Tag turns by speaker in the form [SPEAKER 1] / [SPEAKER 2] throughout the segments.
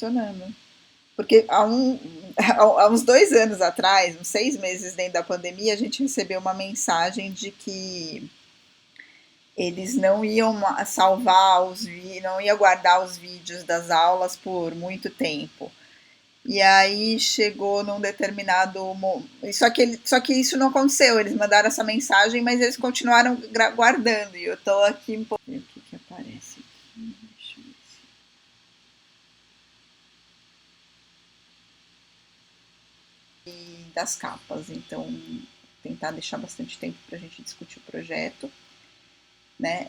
[SPEAKER 1] funcionando. Porque há uns 2 anos atrás, uns 6 meses dentro da pandemia, a gente recebeu uma mensagem de que eles não iam salvar não iam guardar os vídeos das aulas por muito tempo. E aí chegou num determinado momento. Só que isso não aconteceu. Eles mandaram essa mensagem, mas eles continuaram guardando. E eu tô aqui um pouco. O que aparece aqui? Deixa eu ver das capas. Então, tentar deixar bastante tempo para a gente discutir o projeto. Né?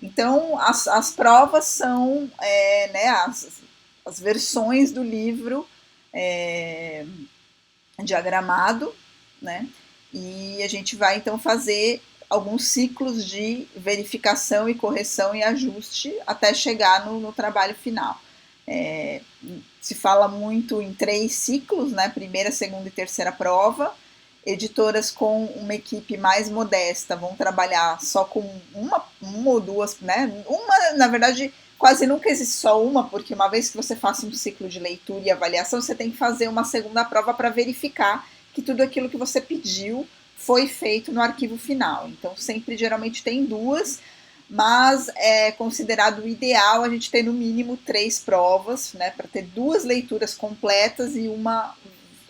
[SPEAKER 1] Então, as provas são né, as versões do livro diagramado, né? E a gente vai então fazer alguns ciclos de verificação e correção e ajuste até chegar no trabalho final. Se fala muito em 3 ciclos, né? Primeira, segunda e terceira prova. Editoras com uma equipe mais modesta vão trabalhar só com uma ou duas, né? Uma, na verdade, quase nunca existe só uma, porque uma vez que você faça um ciclo de leitura e avaliação, você tem que fazer uma segunda prova para verificar que tudo aquilo que você pediu foi feito no arquivo final. Então, sempre, geralmente, tem 2, mas é considerado ideal a gente ter no mínimo 3 provas, né, para ter 2 leituras completas e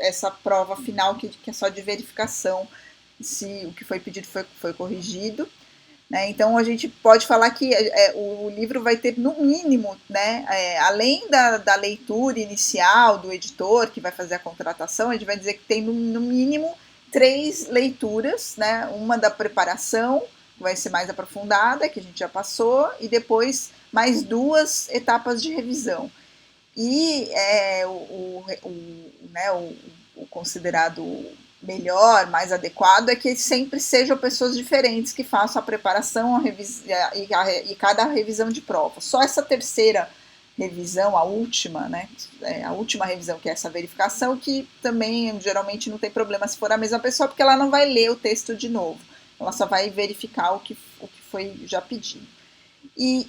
[SPEAKER 1] essa prova final que é só de verificação se o que foi pedido foi corrigido. Né? Então a gente pode falar que o livro vai ter no mínimo, né, além da leitura inicial do editor que vai fazer a contratação, a gente vai dizer que tem no mínimo 3 leituras, né, uma da preparação, que vai ser mais aprofundada, que a gente já passou, e depois mais 2 etapas de revisão. E né, o considerado melhor, mais adequado, é que sempre sejam pessoas diferentes que façam a preparação e cada revisão de prova. Só essa terceira revisão, a última, né, a última revisão, que é essa verificação, que também geralmente não tem problema se for a mesma pessoa, porque ela não vai ler o texto de novo, ela só vai verificar o que foi já pedido. E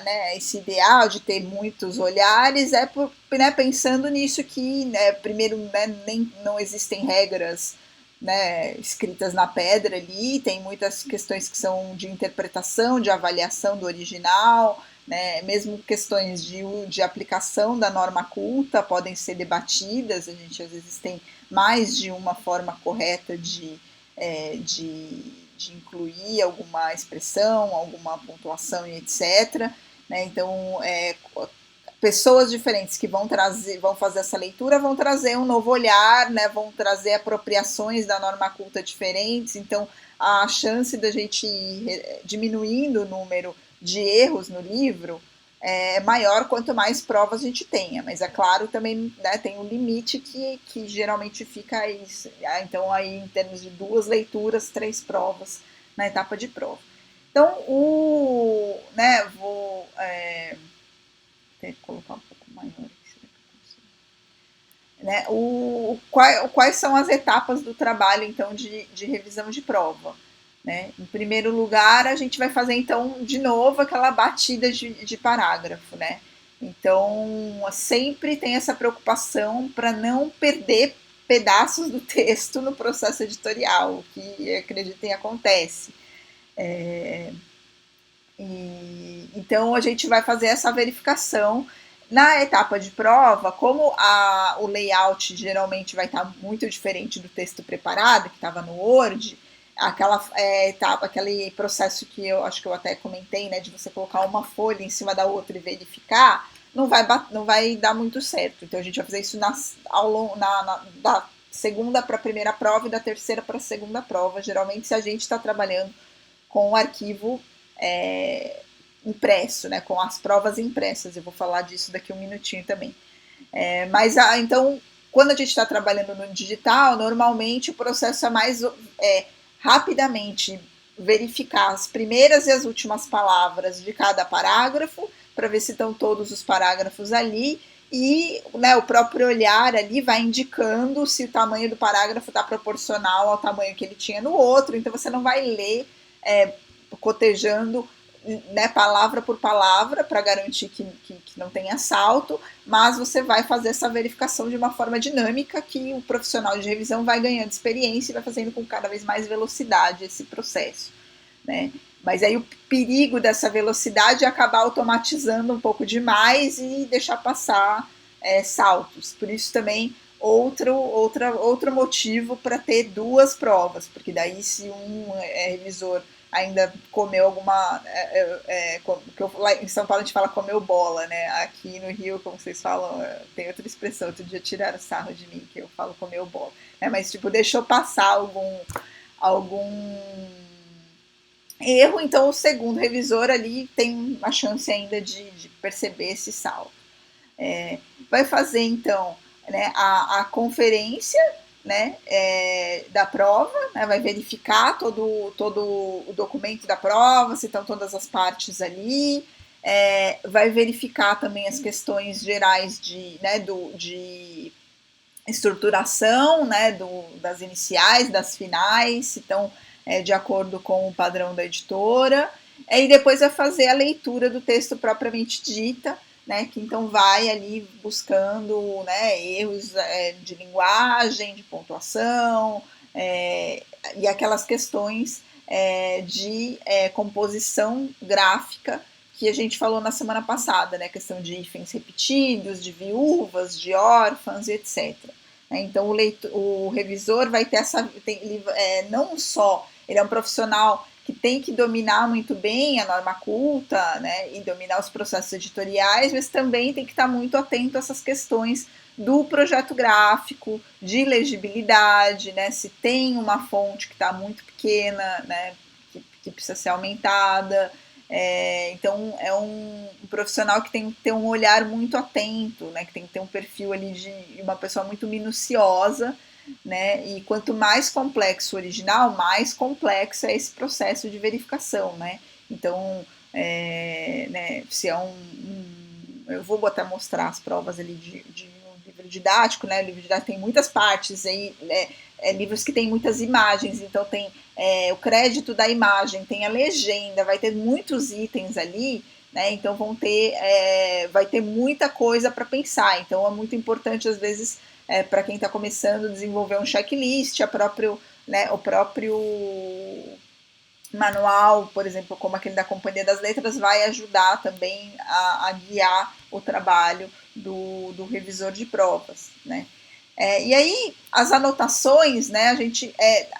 [SPEAKER 1] né, esse ideal de ter muitos olhares né, pensando nisso que, né, primeiro, né, não existem regras, né, escritas na pedra ali, tem muitas questões que são de interpretação, de avaliação do original, né, mesmo questões de aplicação da norma culta podem ser debatidas, a gente às vezes tem mais de uma forma correta de incluir alguma expressão, alguma pontuação e etc. Né? Então, pessoas diferentes que vão fazer essa leitura vão trazer um novo olhar, né? Vão trazer apropriações da norma culta diferentes, então a chance da gente ir diminuindo o número de erros no livro é maior quanto mais provas a gente tenha, mas é claro também, né, tem um limite que geralmente fica aí, então aí em termos de 2 leituras, 3 provas na etapa de prova. Então né, vou ter que colocar um pouco maior aqui, né, quais são as etapas do trabalho então de revisão de prova. Né? Em primeiro lugar, a gente vai fazer então de novo aquela batida de parágrafo, né? Então sempre tem essa preocupação para não perder pedaços do texto no processo editorial, o que acreditem acontece. Então a gente vai fazer essa verificação. Na etapa de prova, como o layout geralmente vai estar muito diferente do texto preparado, que estava no Word, aquele processo que eu acho que eu até comentei, né, de você colocar uma folha em cima da outra e verificar, não vai dar muito certo. Então a gente vai fazer isso da segunda para a primeira prova e da terceira para a segunda prova. Geralmente, se a gente está trabalhando com o arquivo impresso, né, com as provas impressas. Eu vou falar disso daqui um minutinho também. Então, quando a gente está trabalhando no digital, normalmente o processo é mais rapidamente verificar as primeiras e as últimas palavras de cada parágrafo, para ver se estão todos os parágrafos ali, e, né, o próprio olhar ali vai indicando se o tamanho do parágrafo está proporcional ao tamanho que ele tinha no outro, então você não vai ler cotejando né, palavra por palavra, para garantir que não tenha salto, mas você vai fazer essa verificação de uma forma dinâmica que o profissional de revisão vai ganhando experiência e vai fazendo com cada vez mais velocidade esse processo, né? Mas aí o perigo dessa velocidade é acabar automatizando um pouco demais e deixar passar saltos. Por isso também outro motivo para ter duas provas, porque daí se um revisor ainda comeu alguma. Que lá em São Paulo a gente fala comeu bola, né? Aqui no Rio, como vocês falam, tem outra expressão. Outro dia tiraram sarro de mim, que eu falo comeu bola. Mas, tipo, deixou passar algum erro, então o segundo revisor ali tem uma chance ainda de perceber esse salto. Vai fazer, então, né, a conferência, né, da prova, né, vai verificar todo o documento da prova, se estão todas as partes ali, vai verificar também as questões gerais de estruturação, né, das iniciais, das finais, se estão de acordo com o padrão da editora, e depois vai fazer a leitura do texto propriamente dita, né, que então vai ali buscando, né, erros de linguagem, de pontuação, e aquelas questões de composição gráfica que a gente falou na semana passada, né, questão de hífens repetidos, de viúvas, de órfãs, etc. Então o revisor vai ter não só ele é um profissional que tem que dominar muito bem a norma culta, né, e dominar os processos editoriais, mas também tem que estar muito atento a essas questões do projeto gráfico, de legibilidade, né, se tem uma fonte que está muito pequena, né, que precisa ser aumentada. Então é um profissional que tem que ter um olhar muito atento, né, que tem que ter um perfil ali de uma pessoa muito minuciosa, né, e quanto mais complexo o original, mais complexo é esse processo de verificação, né. Então, né, se eu vou mostrar as provas ali de um livro didático, né, o livro didático tem muitas partes, aí, livros que tem muitas imagens, então tem o crédito da imagem, tem a legenda, vai ter muitos itens ali, né, então vai ter muita coisa para pensar, então é muito importante às vezes para quem está começando desenvolver um checklist, o próprio manual, por exemplo, como aquele da Companhia das Letras, vai ajudar também a guiar o trabalho do revisor de provas, né? E aí, as anotações, né,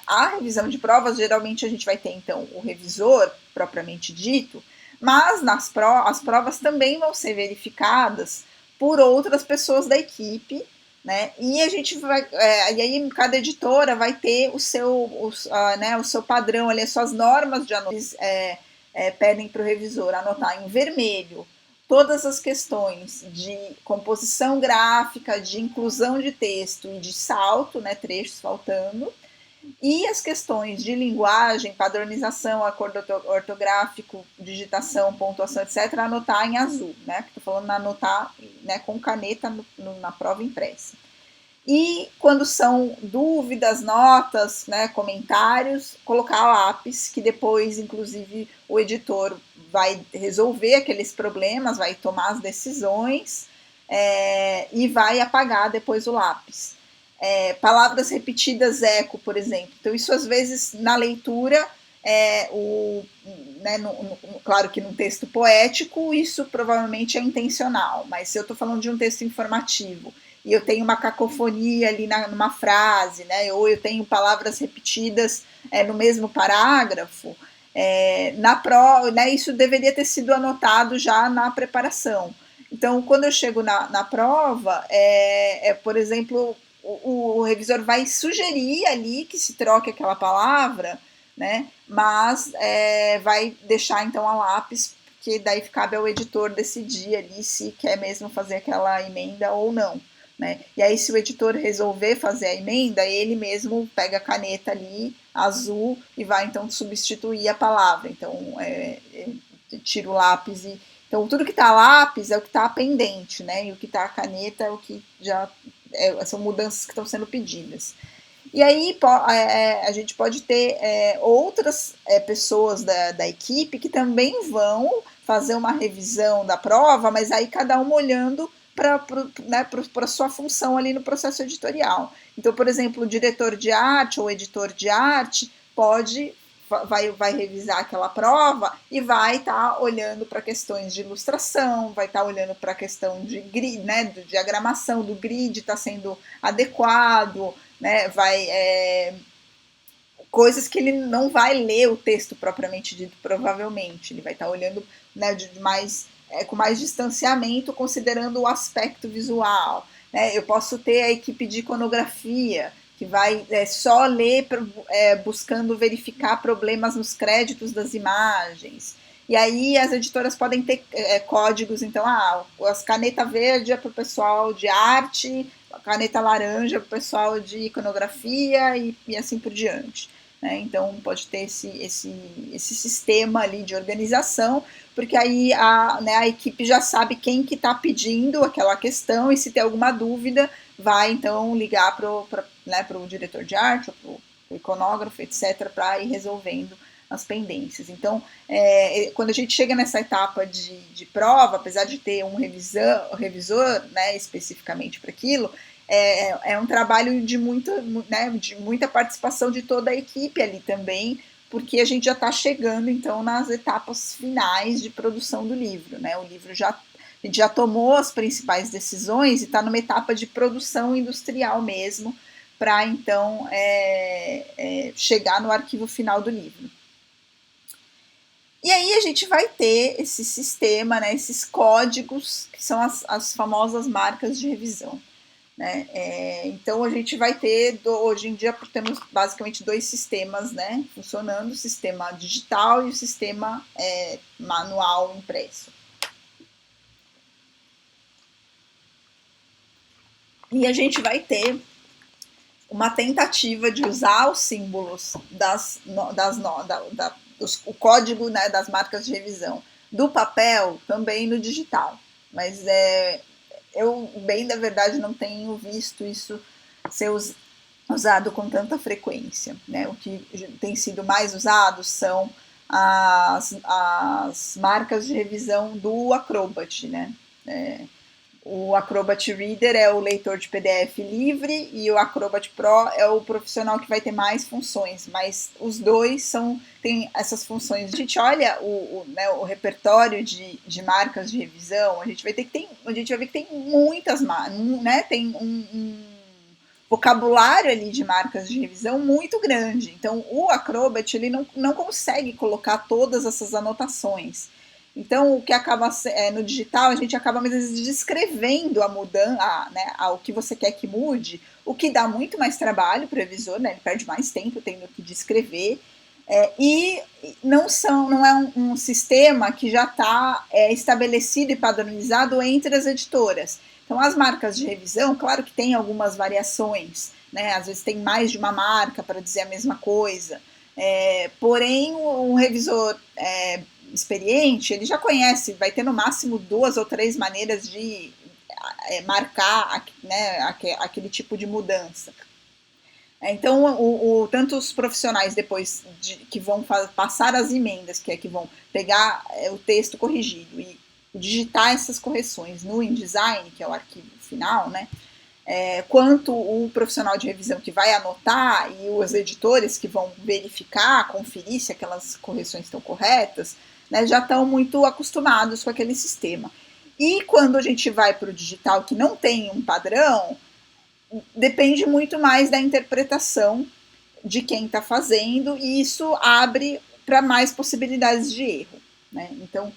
[SPEAKER 1] a revisão de provas, geralmente a gente vai ter, então, o revisor, propriamente dito, mas as provas também vão ser verificadas por outras pessoas da equipe, né, e a gente vai, e aí cada editora vai ter o seu padrão ali, as suas normas de análise, pedem para o revisor anotar em vermelho todas as questões de composição gráfica, de inclusão de texto e de salto, né, trechos faltando, e as questões de linguagem, padronização, acordo ortográfico, digitação, pontuação, etc., anotar em azul, né? Estou falando anotar, né, com caneta na prova impressa. E quando são dúvidas, notas, né, comentários, colocar lápis, que depois, inclusive, o editor vai resolver aqueles problemas, vai tomar as decisões e vai apagar depois o lápis. Palavras repetidas, eco, por exemplo. Então, isso às vezes na leitura, né, claro que num texto poético, isso provavelmente é intencional, mas se eu estou falando de um texto informativo e eu tenho uma cacofonia ali numa frase, né, ou eu tenho palavras repetidas no mesmo parágrafo, né, isso deveria ter sido anotado já na preparação. Então, quando eu chego na prova, por exemplo, o revisor vai sugerir ali que se troque aquela palavra, né, mas vai deixar então a lápis, porque daí cabe ao editor decidir ali se quer mesmo fazer aquela emenda ou não. Né? E aí, se o editor resolver fazer a emenda, ele mesmo pega a caneta ali, azul, e vai então substituir a palavra. Então, tira o lápis e. Então, tudo que está lápis é o que está pendente, né? E o que está a caneta é o que já. São mudanças que estão sendo pedidas. E aí a gente pode ter outras pessoas da equipe que também vão fazer uma revisão da prova, mas aí cada uma olhando para né, a sua função ali no processo editorial. Então, por exemplo, o diretor de arte ou editor de arte vai revisar aquela prova e vai estar olhando para questões de ilustração, vai estar olhando para a questão de grid, né, de diagramação do grid está sendo adequado, né, coisas que ele não vai ler o texto propriamente dito, provavelmente. Ele vai estar olhando, né, com mais distanciamento, considerando o aspecto visual. Né? Eu posso ter a equipe de iconografia, que vai só ler buscando verificar problemas nos créditos das imagens. E aí as editoras podem ter códigos, então, as caneta verde é para o pessoal de arte, a caneta laranja para o pessoal de iconografia e assim por diante. Né? Então pode ter esse sistema ali de organização, porque aí a equipe já sabe quem que está pedindo aquela questão e se tem alguma dúvida vai então ligar para o diretor de arte, ou para o iconógrafo, etc., para ir resolvendo as pendências. Então, quando a gente chega nessa etapa de prova, apesar de ter um revisor né, especificamente para aquilo, é um trabalho de muita participação de toda a equipe ali também, porque a gente já está chegando então nas etapas finais de produção do livro, né? O livro a gente já tomou as principais decisões e está numa etapa de produção industrial mesmo, para então chegar no arquivo final do livro. E aí a gente vai ter esse sistema, né, esses códigos, que são as famosas marcas de revisão. Né? Então a gente vai ter, hoje em dia temos basicamente dois sistemas, né, funcionando, o sistema digital e o sistema manual impresso. E a gente vai ter uma tentativa de usar os símbolos o código, né, das marcas de revisão do papel também no digital. Mas eu, bem da verdade, não tenho visto isso ser usado com tanta frequência. Né? O que tem sido mais usado são as marcas de revisão do Acrobat. Né? O Acrobat Reader é o leitor de PDF livre e o Acrobat Pro é o profissional que vai ter mais funções, mas os dois têm essas funções. A gente olha o repertório de marcas de revisão, a gente vai ver que tem muitas marcas, né? Tem um vocabulário ali de marcas de revisão muito grande. Então o Acrobat ele não consegue colocar todas essas anotações. Então, o que acaba no digital, a gente acaba às vezes descrevendo a mudança, né, o que você quer que mude, o que dá muito mais trabalho para o revisor, né, ele perde mais tempo tendo que descrever, e não é um sistema que já está estabelecido e padronizado entre as editoras. Então, as marcas de revisão, claro que tem algumas variações, né, às vezes tem mais de uma marca para dizer a mesma coisa, porém, um revisor experiente, ele já conhece, vai ter no máximo 2 ou 3 maneiras de marcar né, aquele tipo de mudança. Então, tanto os profissionais depois que vão passar as emendas, que vão pegar o texto corrigido e digitar essas correções no InDesign, que é o arquivo final, né, quanto o profissional de revisão que vai anotar e os editores que vão verificar, conferir se aquelas correções estão corretas, né, já estão muito acostumados com aquele sistema. E quando a gente vai para o digital, que não tem um padrão, depende muito mais da interpretação de quem está fazendo, e isso abre para mais possibilidades de erro. Né? Então,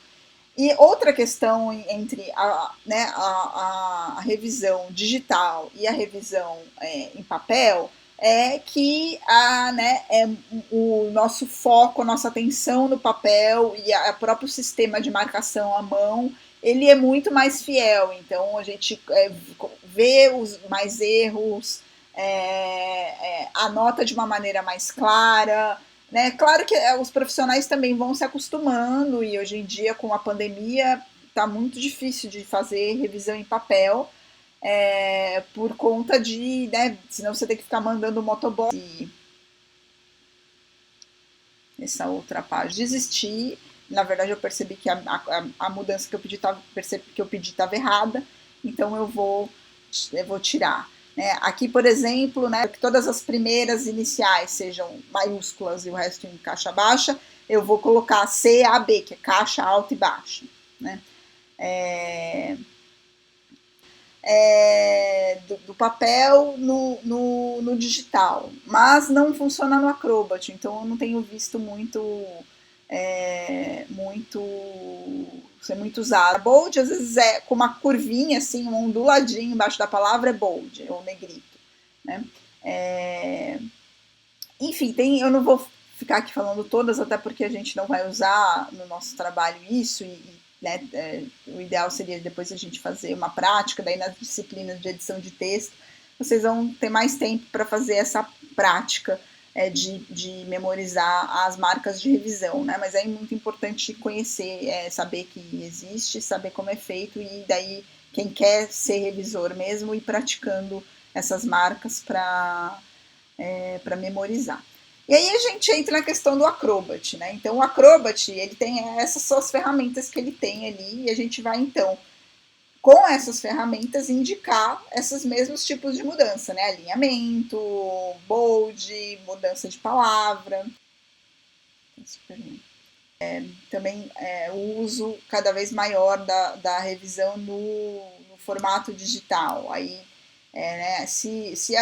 [SPEAKER 1] e outra questão entre a revisão digital e a revisão em papel é que o nosso foco, a nossa atenção no papel e o próprio sistema de marcação à mão, ele é muito mais fiel. Então, a gente vê os mais erros, anota de uma maneira mais clara. Né? Claro que os profissionais também vão se acostumando e hoje em dia com a pandemia está muito difícil de fazer revisão em papel, por conta de, né, senão você tem que ficar mandando motoboy e essa outra página. Desistir, na verdade eu percebi que a mudança que eu pedi estava errada, então eu vou tirar. Né? Aqui, por exemplo, né, que todas as primeiras iniciais sejam maiúsculas e o resto em caixa baixa, eu vou colocar CAB, que é caixa alta e baixa. Né? Do papel no digital, mas não funciona no Acrobat, então eu não tenho visto ser muito usado. Bold às vezes é com uma curvinha assim, um onduladinho embaixo da palavra é bold ou negrito, né? Enfim, eu não vou ficar aqui falando todas, até porque a gente não vai usar no nosso trabalho isso né, o ideal seria depois a gente fazer uma prática, daí nas disciplinas de edição de texto, vocês vão ter mais tempo para fazer essa prática de memorizar as marcas de revisão, né? Mas é muito importante conhecer, saber que existe, saber como é feito, e daí quem quer ser revisor mesmo ir praticando essas marcas para memorizar. E aí a gente entra na questão do Acrobat, né? Então o Acrobat, ele tem essas são as ferramentas que ele tem ali, e a gente vai então, com essas ferramentas, indicar esses mesmos tipos de mudança, né? Alinhamento, bold, mudança de palavra. Também o uso cada vez maior da revisão no formato digital. Aí né, se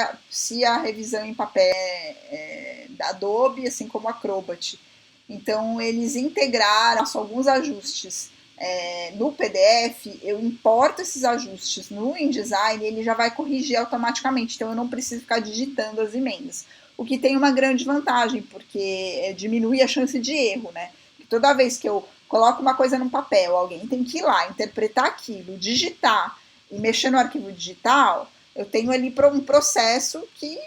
[SPEAKER 1] a revisão em papel da Adobe, assim como a Acrobat, então eles integraram, faço alguns ajustes no PDF, eu importo esses ajustes no InDesign e ele já vai corrigir automaticamente, então eu não preciso ficar digitando as emendas, o que tem uma grande vantagem, porque diminui a chance de erro, né? Toda vez que eu coloco uma coisa num papel, alguém tem que ir lá, interpretar aquilo, digitar e mexer no arquivo digital, eu tenho ali um processo que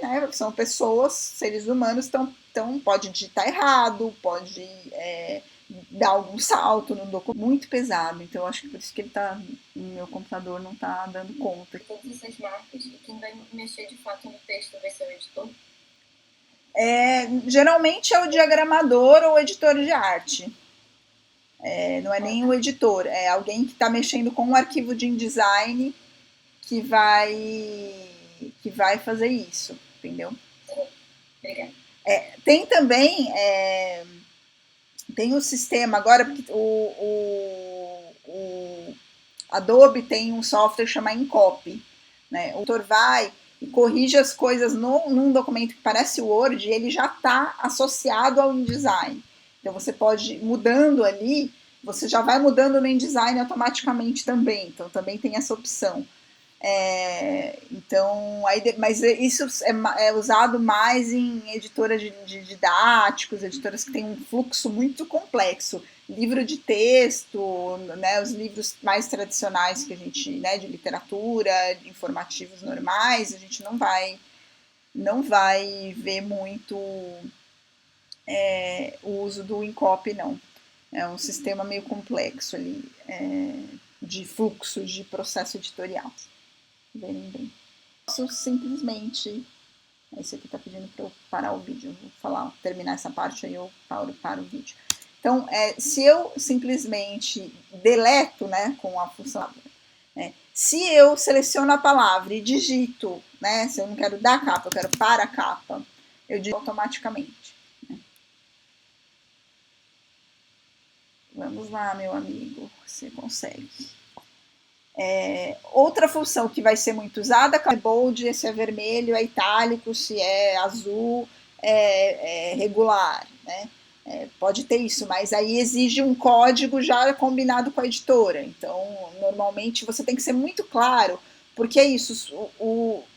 [SPEAKER 1] né, são pessoas, seres humanos, então pode digitar errado, pode dar algum salto no documento, muito pesado. Então eu acho que por isso que ele tá, no meu computador não está dando conta.
[SPEAKER 2] Todas essas marcas, e quem vai mexer de fato no texto vai ser o editor?
[SPEAKER 1] Geralmente é o diagramador ou o editor de arte. Não é nem o editor, é alguém que está mexendo com um arquivo de InDesign que vai fazer isso, entendeu?
[SPEAKER 2] Obrigada.
[SPEAKER 1] Tem também tem o sistema agora, porque o Adobe tem um software chamado Encopy, né? O autor vai e corrige as coisas num documento que parece Word e ele já está associado ao InDesign. Então você pode ir mudando ali, você já vai mudando no InDesign automaticamente também. Então também tem essa opção. Então, mas isso é usado mais em editoras de didáticos, editoras que têm um fluxo muito complexo. Livro de texto, né, os livros mais tradicionais que a gente, né, de literatura, de informativos normais, a gente não vai ver muito o uso do Encopy, não. É um sistema meio complexo ali, de fluxo de processo editorial. Verem bem. Posso simplesmente. Esse aqui está pedindo para eu parar o vídeo. Vou terminar essa parte aí eu paro o vídeo. Então, se eu simplesmente deleto, né, com a função, né, se eu seleciono a palavra e digito, né, se eu não quero dar capa, eu quero para a capa, eu digito automaticamente. Né. Vamos lá, meu amigo, você consegue. Outra função que vai ser muito usada é bold, se é vermelho, é itálico, se é azul, é regular, né? Pode ter isso, mas aí exige um código já combinado com a editora. Então, normalmente você tem que ser muito claro, porque é isso.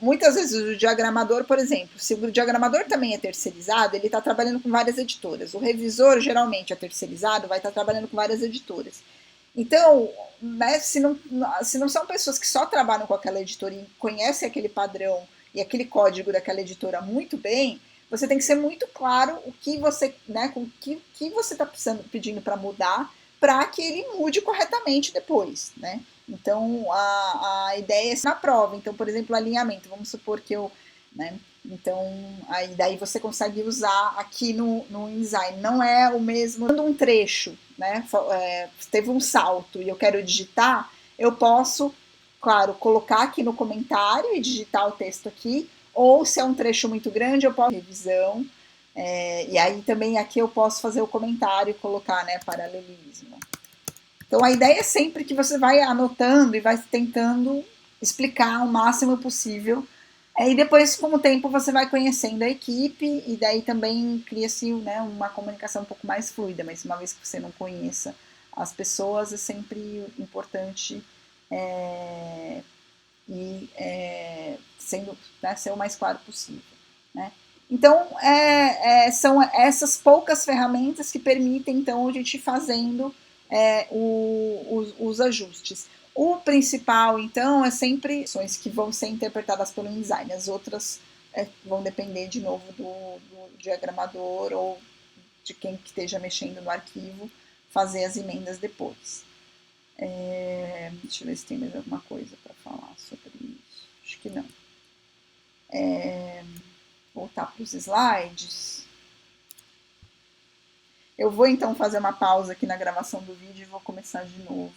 [SPEAKER 1] Muitas vezes o diagramador, por exemplo, se o diagramador também é terceirizado, ele está trabalhando com várias editoras. O revisor, geralmente, é terceirizado, vai estar trabalhando com várias editoras. Então, né, se não são pessoas que só trabalham com aquela editora e conhecem aquele padrão e aquele código daquela editora muito bem, você tem que ser muito claro o que você, né, com que você está pedindo para mudar, para que ele mude corretamente depois, né? Então, a ideia é na prova. Então, por exemplo, alinhamento. Vamos supor que eu, né? Então, aí daí você consegue usar aqui no InDesign. Não é o mesmo, um trecho, né? Teve um salto e eu quero digitar, eu posso, claro, colocar aqui no comentário e digitar o texto aqui, ou se é um trecho muito grande, eu posso revisão, e aí também aqui eu posso fazer o comentário e colocar, né, paralelismo. Então a ideia é sempre que você vai anotando e vai tentando explicar o máximo possível. E depois, com o tempo, você vai conhecendo a equipe e daí também cria-se, né, uma comunicação um pouco mais fluida. Mas uma vez que você não conheça as pessoas, é sempre importante sendo, né, ser o mais claro possível. Né? Então, são essas poucas ferramentas que permitem, então, a gente ir fazendo os ajustes. O principal, então, é sempre ações que vão ser interpretadas pelo InDesign. As outras vão depender, de novo, do diagramador ou de quem que esteja mexendo no arquivo, fazer as emendas depois. Deixa eu ver se tem mais alguma coisa para falar sobre isso. Acho que não. Voltar para os slides. Eu vou então fazer uma pausa aqui na gravação do vídeo e vou começar de novo.